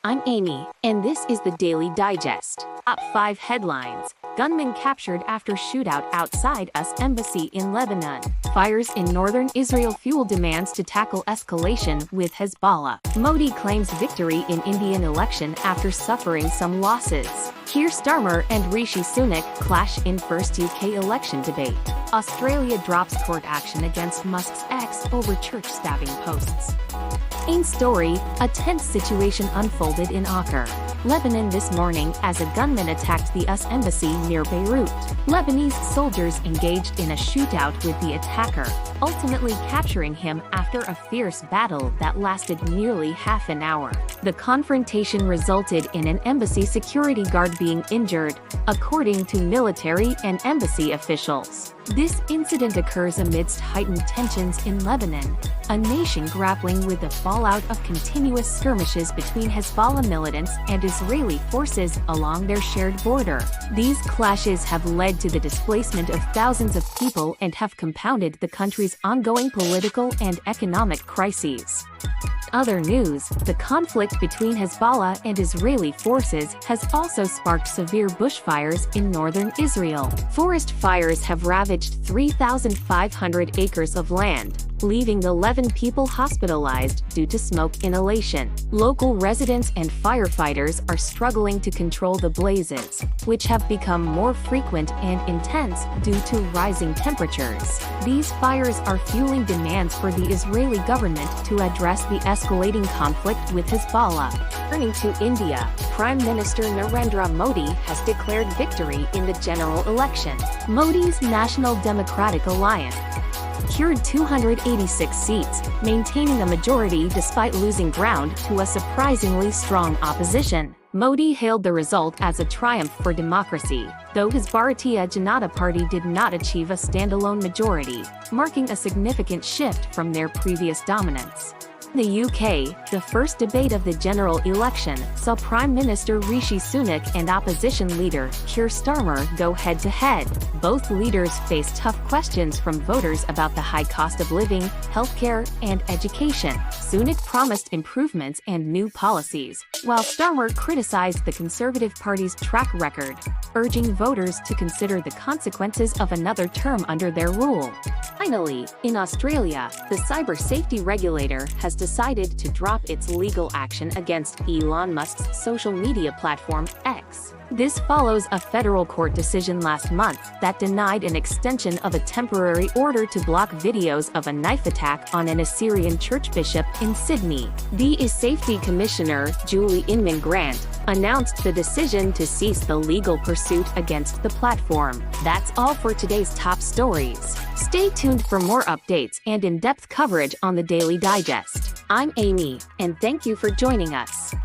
I'm Amy, and this is the Daily Digest. Up 5 headlines. Gunmen captured after shootout outside US Embassy in Lebanon. Fires in northern Israel fuel demands to tackle escalation with Hezbollah. Modi claims victory in Indian election after suffering some losses. Keir Starmer and Rishi Sunak clash in first UK election debate. Australia drops court action against Musk's ex over church stabbing posts. In story, a tense situation unfolded in Acre, Lebanon this morning as a gunman attacked the US Embassy near Beirut. Lebanese soldiers engaged in a shootout with the attacker, ultimately capturing him after a fierce battle that lasted nearly half an hour. The confrontation resulted in an embassy security guard being injured, according to military and embassy officials. This incident occurs amidst heightened tensions in Lebanon, a nation grappling with the fallout of continuous skirmishes between Hezbollah militants and Israeli forces along their shared border. These clashes have led to the displacement of thousands of people and have compounded the country's ongoing political and economic crises. Other news, the conflict between Hezbollah and Israeli forces has also sparked severe bushfires in northern Israel. Forest fires have ravaged 3,500 acres of land, leaving 11 people hospitalized due to smoke inhalation. Local residents and firefighters are struggling to control the blazes, which have become more frequent and intense due to rising temperatures. These fires are fueling demands for the Israeli government to address the escalating conflict with Hezbollah. Turning to India, Prime Minister Narendra Modi has declared victory in the general election. Modi's National Democratic Alliance secured 286 seats, maintaining a majority despite losing ground to a surprisingly strong opposition. Modi hailed the result as a triumph for democracy, though his Bharatiya Janata Party did not achieve a standalone majority, marking a significant shift from their previous dominance. In the UK, the first debate of the general election saw Prime Minister Rishi Sunak and opposition leader Keir Starmer go head-to-head. Both leaders faced tough questions from voters about the high cost of living, healthcare, and education. Sunak promised improvements and new policies, while Starmer criticized the Conservative Party's track record, urging voters to consider the consequences of another term under their rule. Finally, in Australia, the cyber safety regulator has decided to drop its legal action against Elon Musk's social media platform, X. This follows a federal court decision last month that denied an extension of a temporary order to block videos of a knife attack on an Assyrian church bishop in Sydney. The Safety Commissioner, Julie Inman Grant, announced the decision to cease the legal pursuit against the platform. That's all for today's top stories. Stay tuned for more updates and in-depth coverage on the Daily Digest. I'm Amy, and thank you for joining us.